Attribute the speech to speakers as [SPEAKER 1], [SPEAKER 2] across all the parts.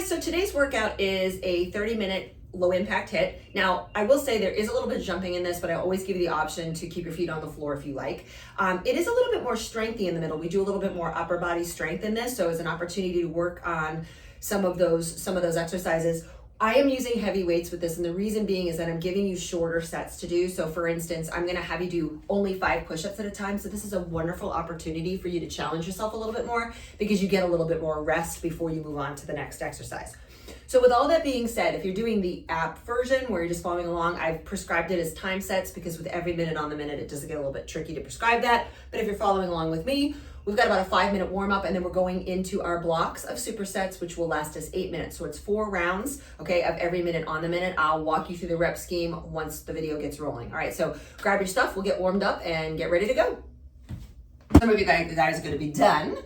[SPEAKER 1] guys, so today's workout is a 30-minute low impact hit. Now, I will say there is a little bit of jumping in this, but I always give you the option to keep your feet on the floor if you like. It is a little bit more strengthy in the middle. We do a little bit more upper body strength in this, so it's an opportunity to work on some of those exercises. I am using heavy weights with this, and the reason being is that I'm giving you shorter sets to do. So for instance, I'm gonna have you do only 5 push-ups at a time. So this is a wonderful opportunity for you to challenge yourself a little bit more because you get a little bit more rest before you move on to the next exercise. So with all that being said, if you're doing the app version where you're just following along, I've prescribed it as time sets because with every minute on the minute, it does get a little bit tricky to prescribe that. But if you're following along with me, we've got about a 5-minute warm up, and then we're going into our blocks of supersets, which will last us 8 minutes. So it's 4 rounds, okay, of every minute on the minute. I'll walk you through the rep scheme once the video gets rolling. All right, so grab your stuff, we'll get warmed up and get ready to go. Some of you guys are gonna be done.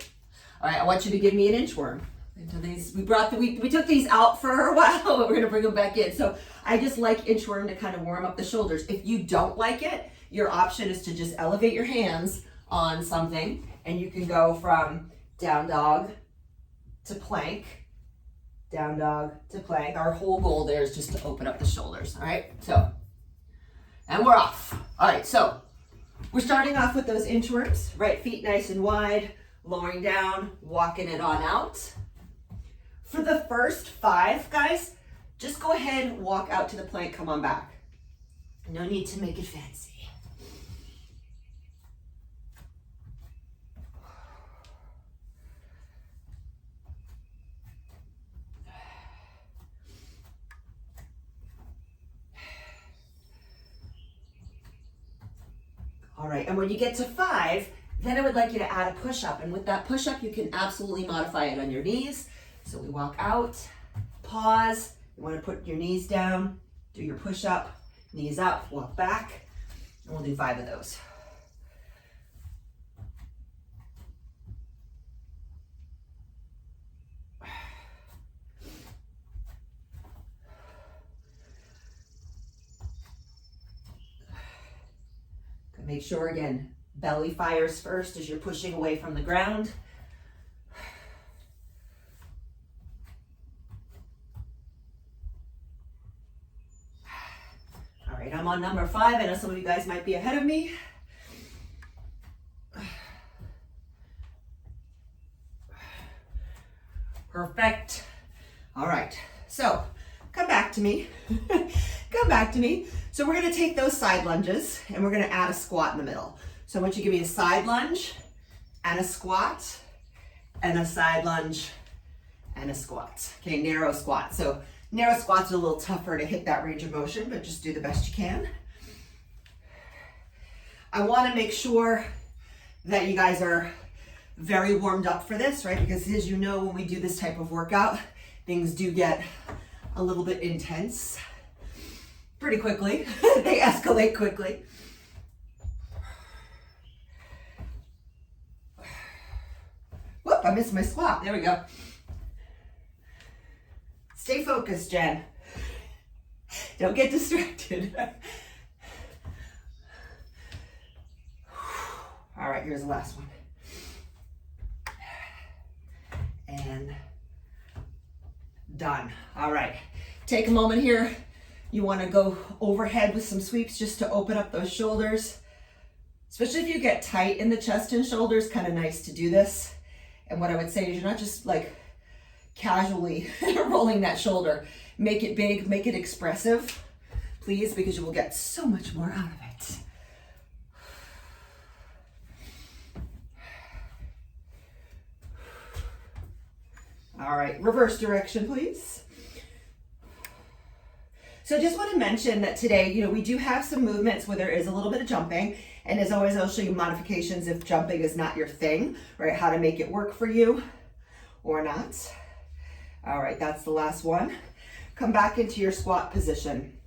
[SPEAKER 1] All right, I want you to give me an inchworm. We took these out for a while, but we're gonna bring them back in. So I just like inchworm to kind of warm up the shoulders. If you don't like it, your option is to just elevate your hands on something, and you can go from down dog to plank, down dog to plank. Our whole goal there is just to open up the shoulders, all right? So, and we're off. All right, so we're starting off with those inchworms, right feet nice and wide, lowering down, walking it on out. For the first 5, guys, just go ahead and walk out to the plank, come on back. No need to make it fancy. All right, and when you get to 5, then I would like you to add a push-up. And with that push-up, you can absolutely modify it on your knees. So we walk out, pause. You want to put your knees down, do your push-up, knees up, walk back, and we'll do 5 of those. Make sure, again, belly fires first as you're pushing away from the ground. All right, I'm on number 5. I know some of you guys might be ahead of me. Perfect. All right, so come back to me. Come back to me. So we're gonna take those side lunges and we're gonna add a squat in the middle. So I want you to give me a side lunge and a squat and a side lunge and a squat. Okay, narrow squat. So narrow squats are a little tougher to hit that range of motion, but just do the best you can. I wanna make sure that you guys are very warmed up for this, right? Because as you know, when we do this type of workout, things do get a little bit intense pretty quickly. They escalate quickly. Whoop, I missed my squat. There we go. Stay focused, Jen. Don't get distracted. All right, here's the last one. And done. All right, take a moment here. You want to go overhead with some sweeps just to open up those shoulders. Especially if you get tight in the chest and shoulders, kind of nice to do this. And what I would say is you're not just like casually rolling that shoulder. Make it big, make it expressive, please, because you will get so much more out of it. All right, reverse direction, please. So I just want to mention that today, we do have some movements where there is a little bit of jumping. And as always, I'll show you modifications if jumping is not your thing, right? How to make it work for you or not. All right, that's the last one. Come back into your squat position.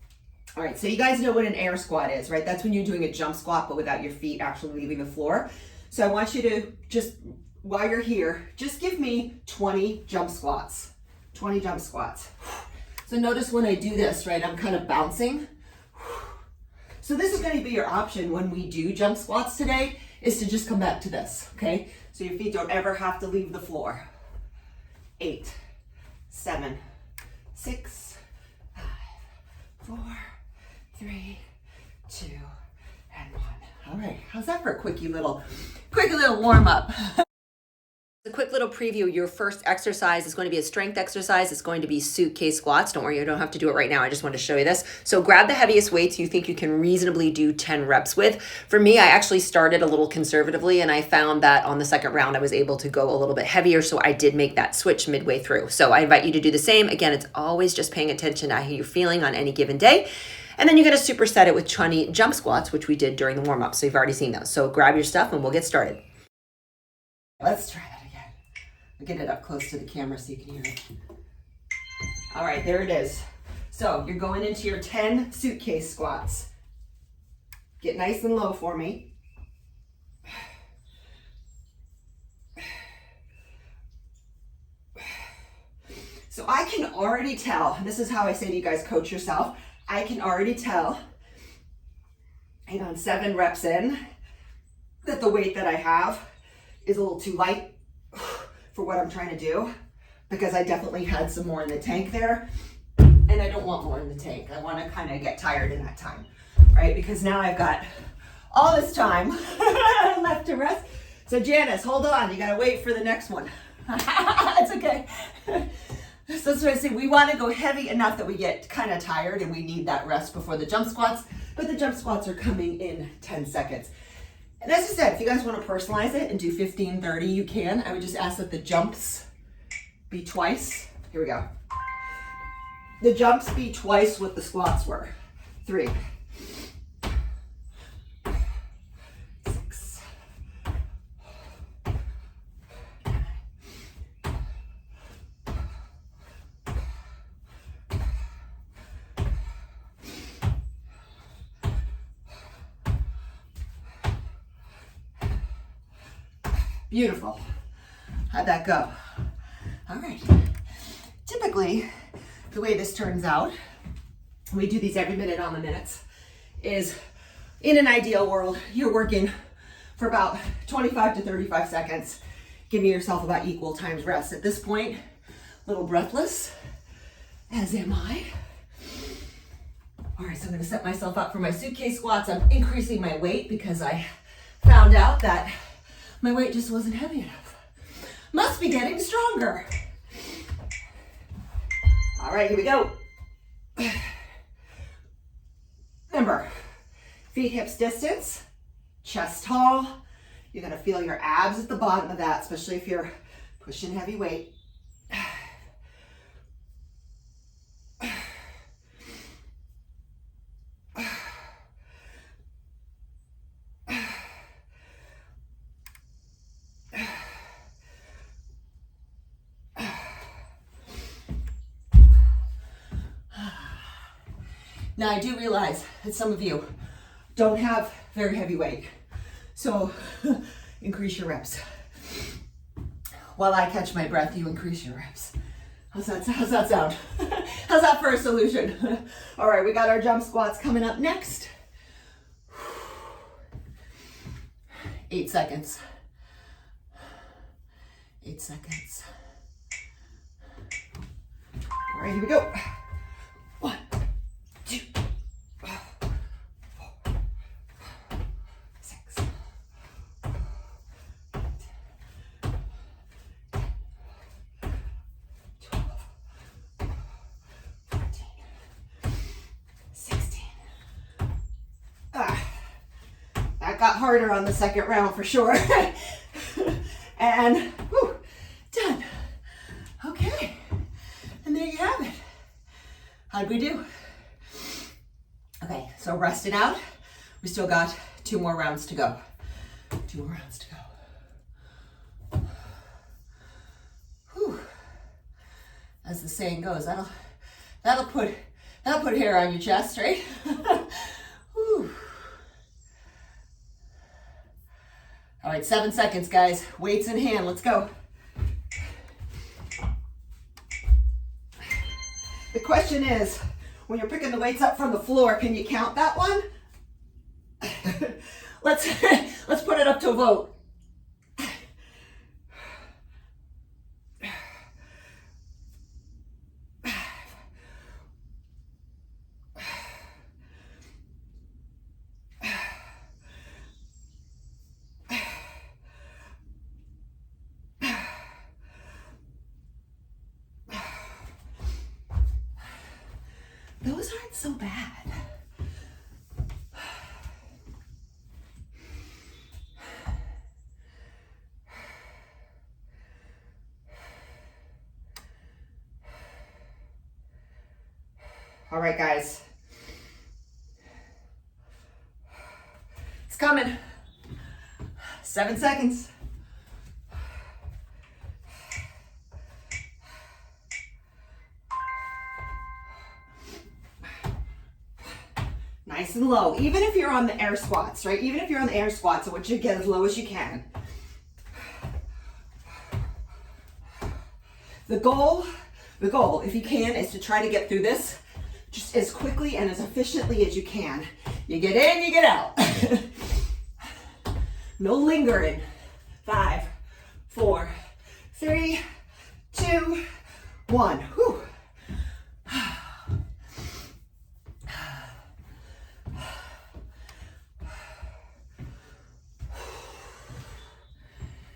[SPEAKER 1] All right, so you guys know what an air squat is, right? That's when you're doing a jump squat, but without your feet actually leaving the floor. So I want you to just, while you're here, just give me 20 jump squats. 20 jump squats. So notice when I do this, right, I'm kind of bouncing. So this is going to be your option when we do jump squats today, is to just come back to this, okay? So your feet don't ever have to leave the floor. 8, 7, 6, 5, 4, 3, 2, and 1. All right, how's that for a quickie little warm up? A quick little preview. Your first exercise is going to be a strength exercise. It's going to be suitcase squats. Don't worry, you don't have to do it right now. I just wanted to show you this. So grab the heaviest weights you think you can reasonably do 10 reps with. For me, I actually started a little conservatively, and I found that on the second round, I was able to go a little bit heavier. So I did make that switch midway through. So I invite you to do the same. Again, it's always just paying attention to how you're feeling on any given day. And then you're going to superset it with 20 jump squats, which we did during the warm up. So you've already seen those. So grab your stuff and we'll get started. Let's try that. I'll get it up close to the camera so you can hear it. All right, there it is. So you're going into your 10 suitcase squats. Get nice and low for me. So I can already tell, and this is how I say to you guys, coach yourself. I can already tell, and on 7 reps in, that the weight that I have is a little too light for what I'm trying to do, because I definitely had some more in the tank there, and I don't want more in the tank. I want to kind of get tired in that time, right? Because now I've got all this time left to rest. So Janice, hold on. You got to wait for the next one. It's okay. So that's what I say. We want to go heavy enough that we get kind of tired and we need that rest before the jump squats, but the jump squats are coming in 10 seconds. And as I said, if you guys want to personalize it and do 15, 30, you can. I would just ask that the jumps be twice. Here we go. The jumps be twice what the squats were. 3, 6, 9, beautiful. How'd that go? All right. Typically, the way this turns out, we do these every minute on the minutes, is in an ideal world, you're working for about 25 to 35 seconds, giving yourself about equal times rest. At this point, a little breathless, as am I. All right, so I'm gonna set myself up for my suitcase squats. I'm increasing my weight because I found out that my weight just wasn't heavy enough. Must be getting stronger. All right, here we go. Remember, feet hips distance, chest tall. You're gonna feel your abs at the bottom of that, especially if you're pushing heavy weight. Now I do realize that some of you don't have very heavy weight, so increase your reps. While I catch my breath, you increase your reps. How's that sound? How's that for a solution? All right, we got our jump squats coming up next. 8 seconds. 8 seconds. All right, here we go. 1, 2, 4, 6, 8, 12, 14, 16. That got harder on the second round for sure. And whew, done. Okay, and there you have it. How'd we do? Okay, so resting out. We still got 2 more rounds to go. 2 more rounds to go. Whew. As the saying goes, that'll put hair on your chest, right? Whew. All right, 7 seconds, guys. Weights in hand, let's go. The question is, when you're picking the weights up from the floor, can you count that one? Let's put it up to a vote. those aren't so bad. All right, guys. It's coming. 7 seconds. Nice and low. Even if you're on the air squats, right? Even if you're on the air squats, I want you to get as low as you can. The goal, if you can, is to try to get through this just as quickly and as efficiently as you can. You get in, you get out. No lingering. 5, 4, 3, 2, 1. Whew.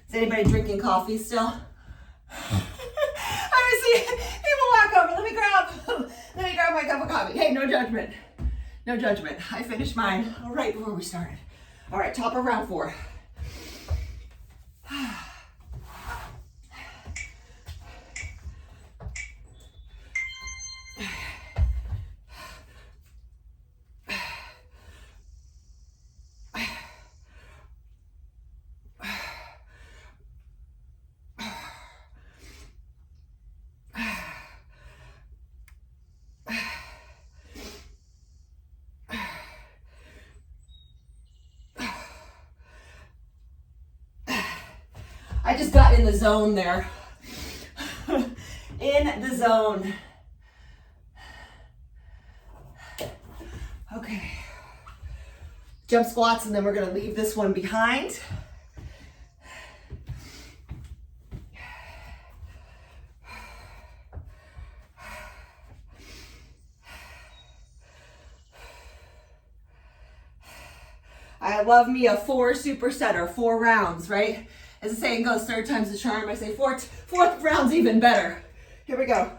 [SPEAKER 1] Is anybody drinking coffee still? I see people walk over. Let me grab my cup of coffee. Hey, no judgment. No judgment. I finished mine right before we started. All right, top of round 4. I just got in the zone there. In the zone. Okay. Jump squats, and then we're gonna leave this one behind. I love me a 4 supersetter, 4 rounds, right? As the saying goes, 3rd time's the charm. I say fourth round's even better. Here we go.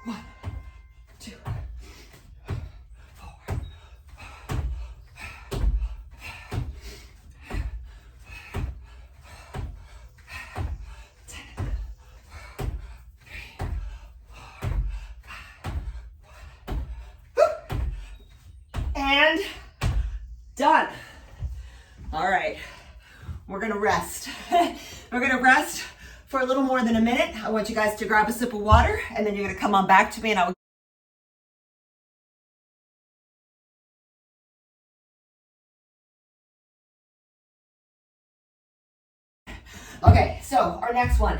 [SPEAKER 1] 1, 2, 4. And done. All right. We're gonna rest. We're gonna rest for a little more than a minute. I want you guys to grab a sip of water, and then you're gonna come on back to me, and I'll. Okay, so our next one,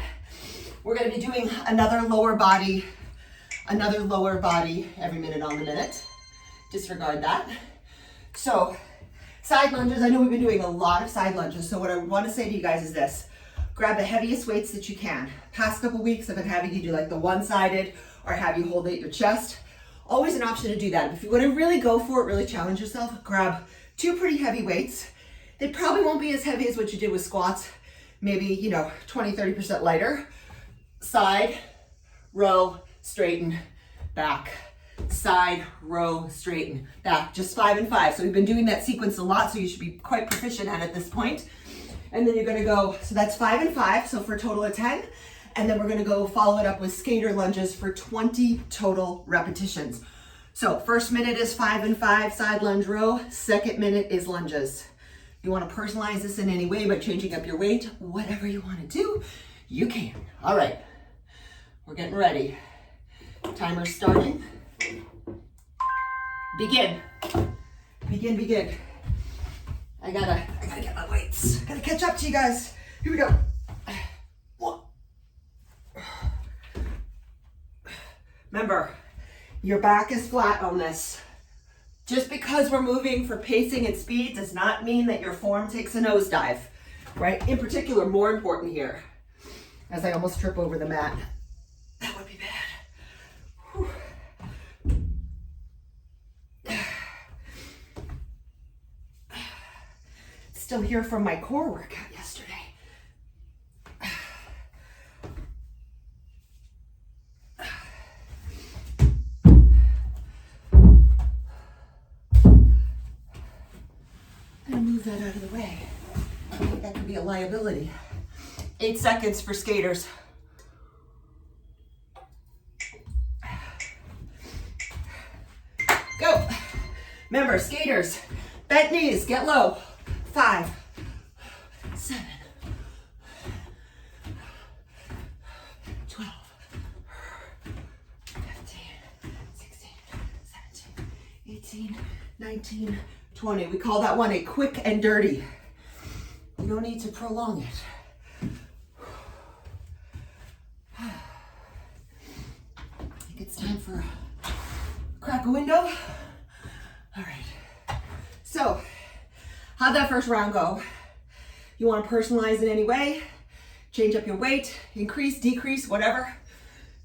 [SPEAKER 1] we're gonna be doing another lower body every minute on the minute. Disregard that. So, side lunges, I know we've been doing a lot of side lunges, so what I want to say to you guys is this. Grab the heaviest weights that you can. Past couple weeks I've been having you do like the one-sided or have you hold it at your chest. Always an option to do that. If you want to really go for it, really challenge yourself, grab 2 pretty heavy weights. They probably won't be as heavy as what you did with squats. Maybe, 20-30% lighter. Side, row, straighten, back. Side, row, straighten, back. Just 5 and 5. So we've been doing that sequence a lot, so you should be quite proficient at this point. And then you're gonna go, so that's 5 and 5, so for a total of 10. And then we're gonna go follow it up with skater lunges for 20 total repetitions. So first minute is 5 and 5, side lunge row. Second minute is lunges. You wanna personalize this in any way by changing up your weight, whatever you wanna do, you can. All right, we're getting ready. Timer's starting. Begin. Begin. I gotta get my weights. I gotta catch up to you guys. Here we go. 1. Remember, your back is flat on this. Just because we're moving for pacing and speed does not mean that your form takes a nosedive, right? In particular, more important here, as I almost trip over the mat. That would be bad. Whew. Still here from my core workout yesterday. move that out of the way. I think that could be a liability. 8 seconds for skaters. Go. Remember, skaters, bent knees, get low. 5, 7, 12, 15, 16, 17, 18, 19, 20. We call that one a quick and dirty. You don't need to prolong it. I think it's time for a crack a window. All right. So, how'd that first round go? You want to personalize in any way? Change up your weight, increase, decrease, whatever.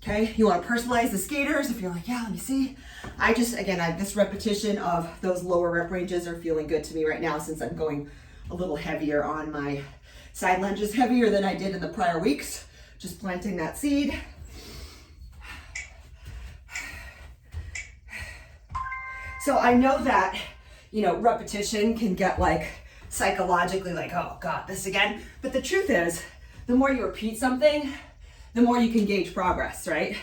[SPEAKER 1] Okay, you want to personalize the skaters if you're like, yeah, let me see. I this repetition of those lower rep ranges are feeling good to me right now since I'm going a little heavier on my side lunges, heavier than I did in the prior weeks. Just planting that seed. So I know that, repetition can get like psychologically like, oh God, this again. But the truth is, the more you repeat something, the more you can gauge progress, right?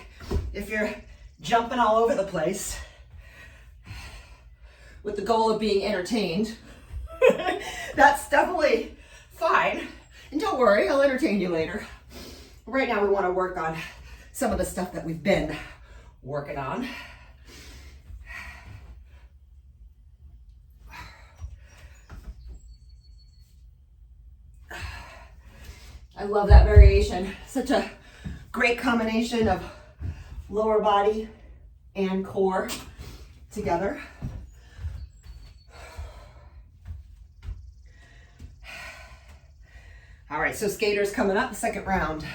[SPEAKER 1] If you're jumping all over the place with the goal of being entertained, that's definitely fine. And don't worry, I'll entertain you later. Right now we want to work on some of the stuff that we've been working on. I love that variation. Such a great combination of lower body and core together. All right, so skaters coming up, the second round.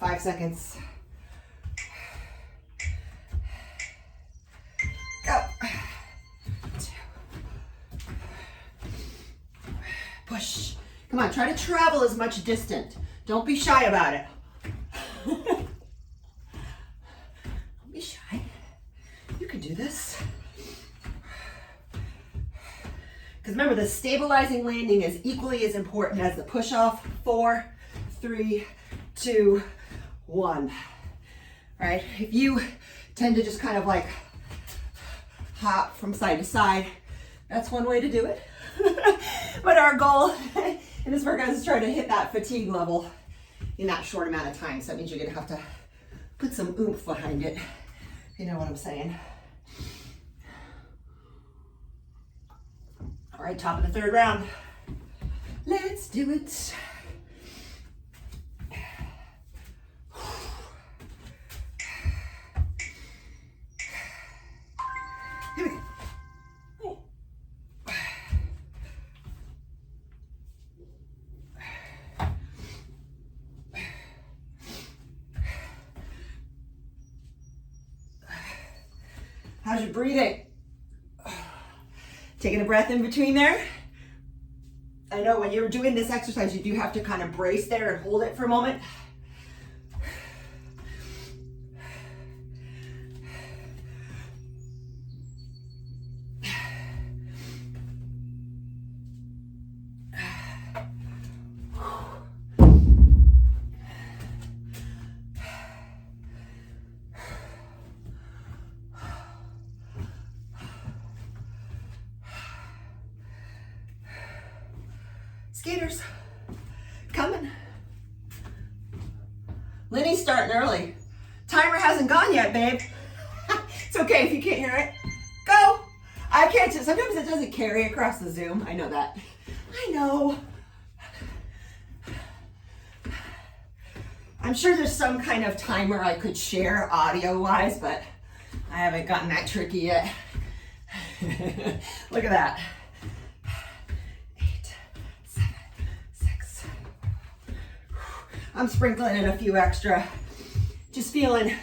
[SPEAKER 1] 5 seconds. Go. 2. Push. Come on, try to travel as much distance. Don't be shy about it. Don't be shy. You can do this. Because remember, the stabilizing landing is equally as important as the push-off. 4, 3, 2, 1. All right, if you tend to just kind of like hop from side to side, that's one way to do it. But our goal in this workout is to try to hit that fatigue level in that short amount of time. So that means you're gonna have to put some oomph behind it. You know what I'm saying? All right, top of the third round. Let's do it. Here we go. How's your breathing? Taking a breath in between there. I know when you're doing this exercise, you do have to kind of brace there and hold it for a moment. Skaters, coming. Lenny's starting early. Timer hasn't gone yet, babe. It's okay if you can't hear it. Go. I can't, sometimes it doesn't carry across the Zoom. I know that. I know. I'm sure there's some kind of timer I could share audio-wise, but I haven't gotten that tricky yet. Look at that. I'm sprinkling in a few extra. Just feeling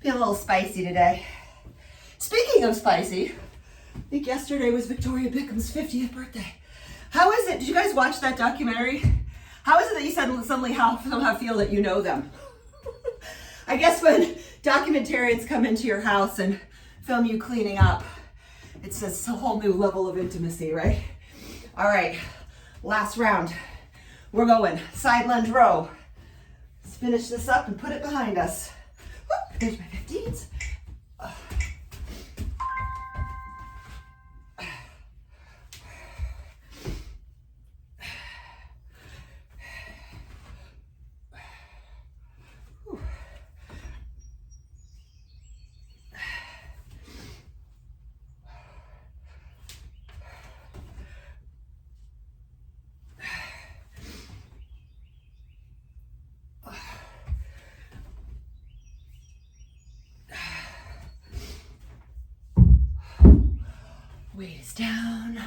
[SPEAKER 1] a little spicy today. Speaking of spicy, I think yesterday was Victoria Beckham's 50th birthday. How is it? Did you guys watch that documentary? How is it that you suddenly somehow feel that you know them? I guess when documentarians come into your house and film you cleaning up, it's a whole new level of intimacy, right? All right, last round. We're going side lunge row. Let's finish this up and put it behind us. Whoop, there's my 15s. Weight is down.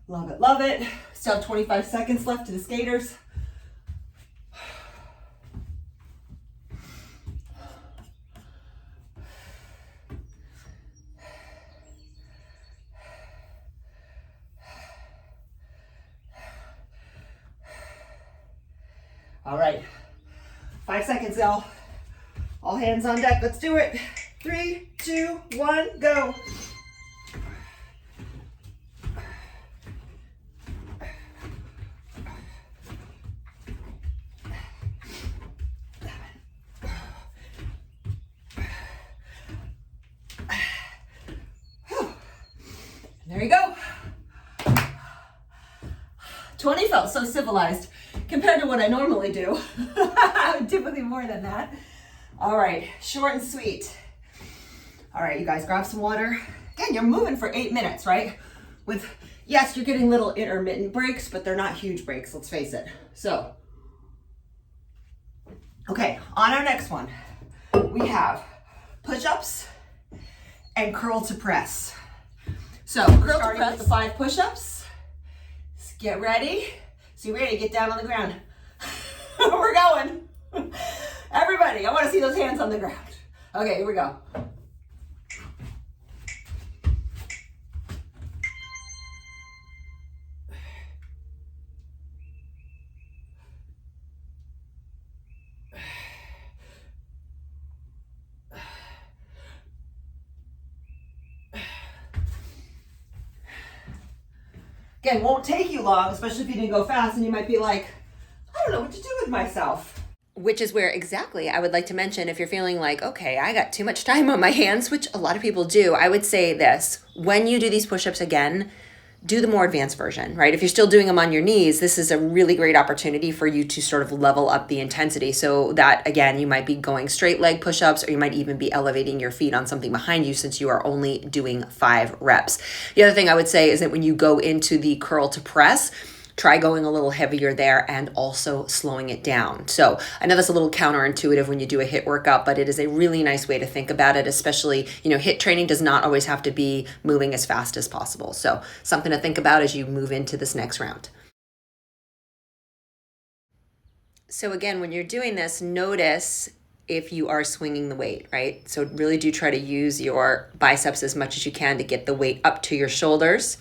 [SPEAKER 1] Love it, love it. Still have 25 seconds left to the skaters. All right, 5 seconds, y'all. All hands on deck, let's do it. 3, 2, 1, go. There you go. 20 felt so civilized compared to what I normally do. Typically more than that. All right, short and sweet. All right, you guys grab some water. Again, you're moving for 8 minutes, right? Yes, you're getting little intermittent breaks, but they're not huge breaks, let's face it. So, okay, on our next one, we have push-ups and curl to press. So curl to press, the 5 push-ups. Get ready. So you're ready to get down on the ground. We're going. Everybody, I want to see those hands on the ground. Okay, here we go. Again, won't take you long, especially if you didn't go fast, and you might be like, I don't know what to do with myself. Which is where exactly I would like to mention, if you're feeling like, okay, I got too much time on my hands, which a lot of people do, I would say this: when you do these push-ups again, do the more advanced version, right? If you're still doing them on your knees, this is a really great opportunity for you to sort of level up the intensity. So that, again, you might be going straight leg push-ups, or you might even be elevating your feet on something behind you, since you are only doing 5 reps. The other thing I would say is that when you go into the curl to press, try going a little heavier there and also slowing it down. So I know that's a little counterintuitive when you do a HIIT workout, but it is a really nice way to think about it, especially, HIIT training does not always have to be moving as fast as possible. So something to think about as you move into this next round. So again, when you're doing this, notice if you are swinging the weight, right? So really do try to use your biceps as much as you can to get the weight up to your shoulders.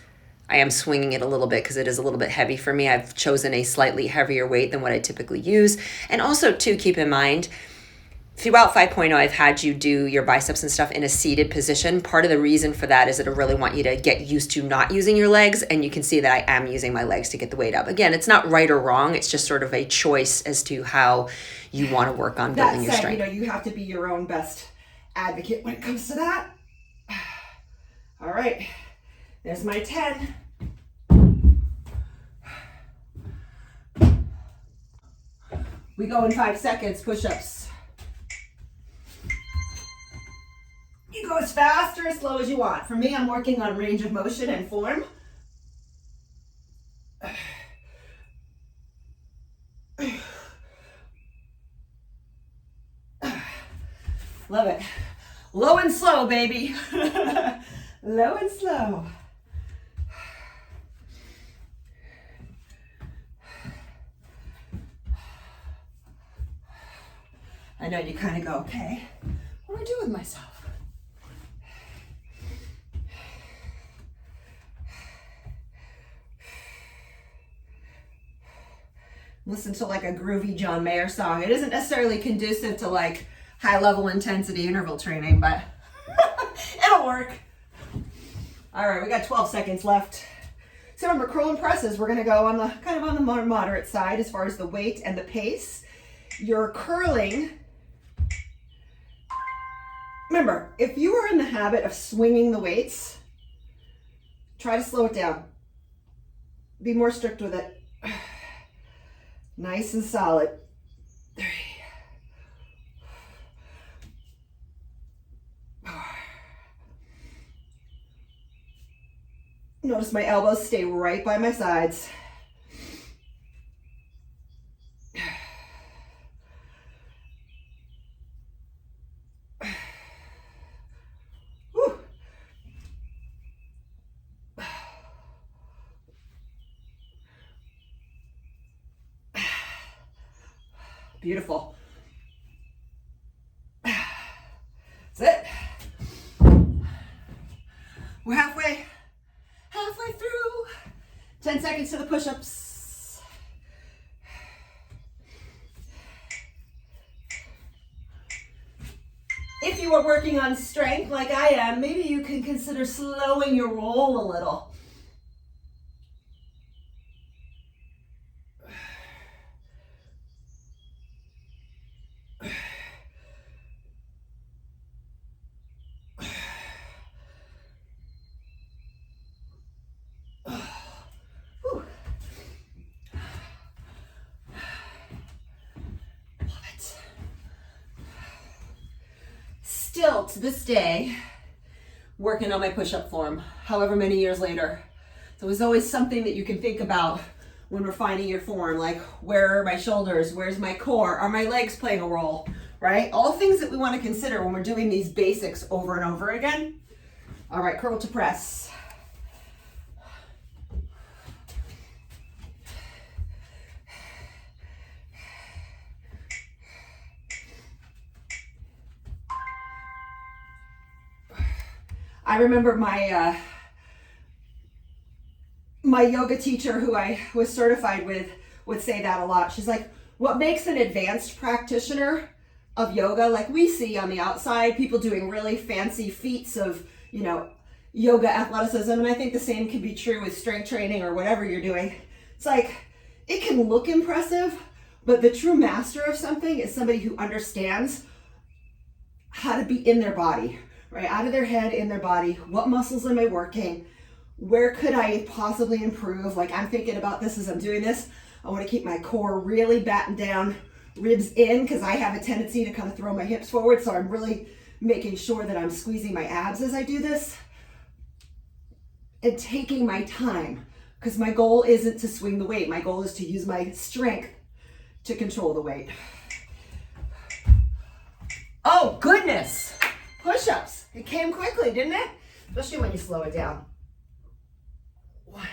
[SPEAKER 1] I am swinging it a little bit because it is a little bit heavy for me. I've chosen a slightly heavier weight than what I typically use. And also, too, keep in mind, throughout 5.0, I've had you do your biceps and stuff in a seated position. Part of the reason for that is that I really want you to get used to not using your legs, and you can see that I am using my legs to get the weight up. Again, it's not right or wrong. It's just sort of a choice as to how you want to work on building your strength. You have to be your own best advocate when it comes to that. All right. There's my 10. We go in 5 seconds, push-ups. You go as fast or as slow as you want. For me, I'm working on range of motion and form. Love it. Low and slow, baby. Low and slow. I know you kind of go, okay, what do I do with myself? Listen to like a groovy John Mayer song. It isn't necessarily conducive to like high level intensity interval training, but it'll work. All right, we got 12 seconds left. So remember, curl and presses, we're gonna go on the kind of on the more moderate side as far as the weight and the pace. You're curling. Remember, if you are in the habit of swinging the weights, try to slow it down. Be more strict with it. Nice and solid. 3, 4. Notice my elbows stay right by my sides. Whew. Beautiful. That's it. We're halfway through. 10 seconds to the push-ups. If you are working on strength like I am, maybe you can consider slowing your roll a little. Still to this day working on my push-up form, however many years later. So there's always something that you can think about when refining your form, like where are my shoulders, where's my core, are my legs playing a role, right? All things that we want to consider when we're doing these basics over and over again. All right, curl to press. I remember my my yoga teacher who I was certified with would say that a lot. She's like, what makes an advanced practitioner of yoga, like we see on the outside, people doing really fancy feats of, you know, yoga athleticism, and I think the same can be true with strength training or whatever you're doing. It's like, it can look impressive, but the true master of something is somebody who understands how to be in their body, right? Out of their head, in their body. What muscles am I working? Where could I possibly improve? Like, I'm thinking about this as I'm doing this. I want to keep my core really battened down, ribs in, because I have a tendency to kind of throw my hips forward. So I'm really making sure that I'm squeezing my abs as I do this and taking my time, because my goal isn't to swing the weight. My goal is to use my strength to control the weight. Oh, goodness. Push-ups. It came quickly, didn't it? Especially when you slow it down. 1.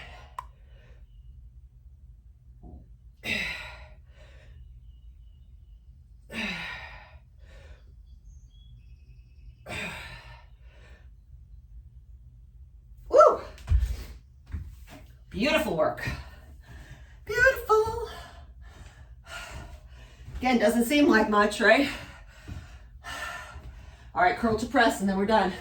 [SPEAKER 1] Woo! Beautiful work. Beautiful. Again, doesn't seem like much, right? All right, curl to press, and then we're done.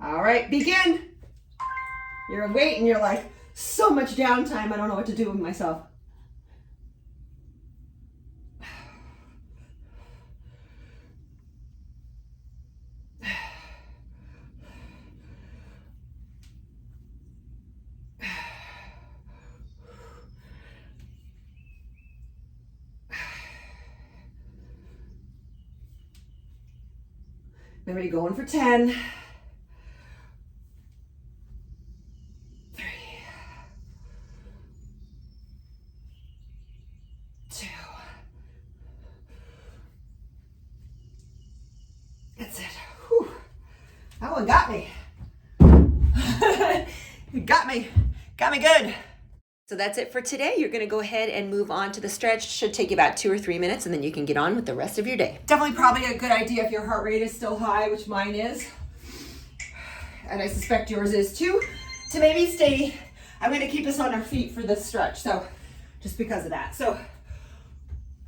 [SPEAKER 1] All right, begin. You're waiting, you're like, so much downtime, I don't know what to do with myself. Everybody going for 10. 3, 2. That's it. Whew. That one got me. It got me good. So that's it for today. You're going to go ahead and move on to the stretch. Should take you about 2 or 3 minutes, and then you can get on with the rest of your day. Definitely probably a good idea if your heart rate is still high, which mine is, and I suspect yours is too, to maybe stay. I'm going to keep us on our feet for this stretch, so just because of that. So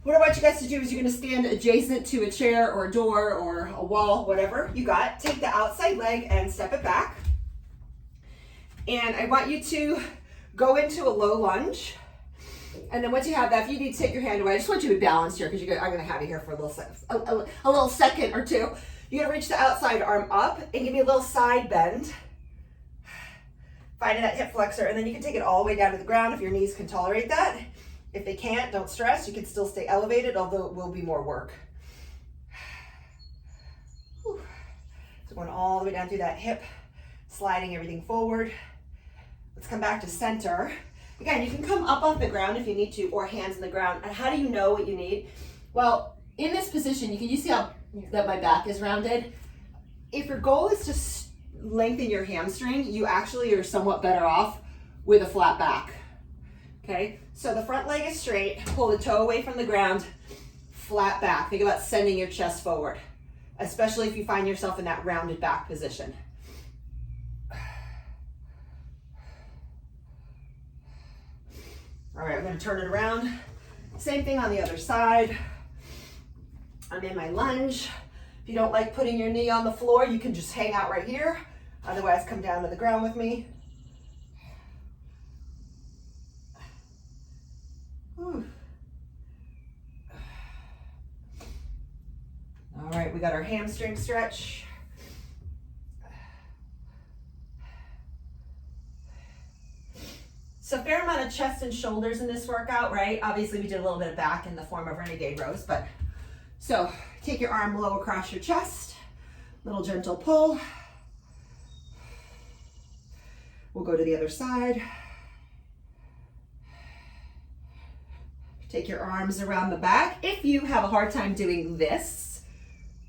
[SPEAKER 1] what I want you guys to do is you're going to stand adjacent to a chair or a door or a wall, whatever you got. Take the outside leg and step it back. And I want you to go into a low lunge. And then once you have that, if you need to take your hand away, I just want you to be balanced here because I'm going to have you here for a little second or two. You're going to reach the outside arm up and give me a little side bend. Finding that hip flexor, and then you can take it all the way down to the ground if your knees can tolerate that. If they can't, don't stress. You can still stay elevated, although it will be more work. Whew. So going all the way down through that hip, sliding everything forward. Let's come back to center. Again, you can come up off the ground if you need to, or hands on the ground. And how do you know what you need? Well, in this position, you see how that my back is rounded? If your goal is to lengthen your hamstring, you actually are somewhat better off with a flat back. Okay, so the front leg is straight, pull the toe away from the ground, flat back. Think about sending your chest forward, especially if you find yourself in that rounded back position. All right, I'm going to turn it around. Same thing on the other side. I'm in my lunge. If you don't like putting your knee on the floor, you can just hang out right here. Otherwise, come down to the ground with me. Whew. All right, we got our hamstring stretch. So a fair amount of chest and shoulders in this workout, right? Obviously we did a little bit of back in the form of renegade rows, but so take your arm low across your chest, little gentle pull. We'll go to the other side. Take your arms around the back. If you have a hard time doing this,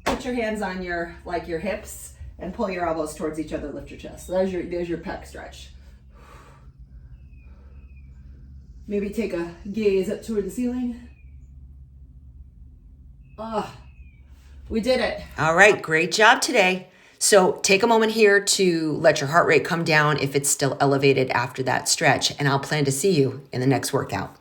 [SPEAKER 1] put your hands on your hips and pull your elbows towards each other, lift your chest. So there's your pec stretch. Maybe take a gaze up toward the ceiling. We did it. All right, great job today. So take a moment here to let your heart rate come down if it's still elevated after that stretch, and I'll plan to see you in the next workout.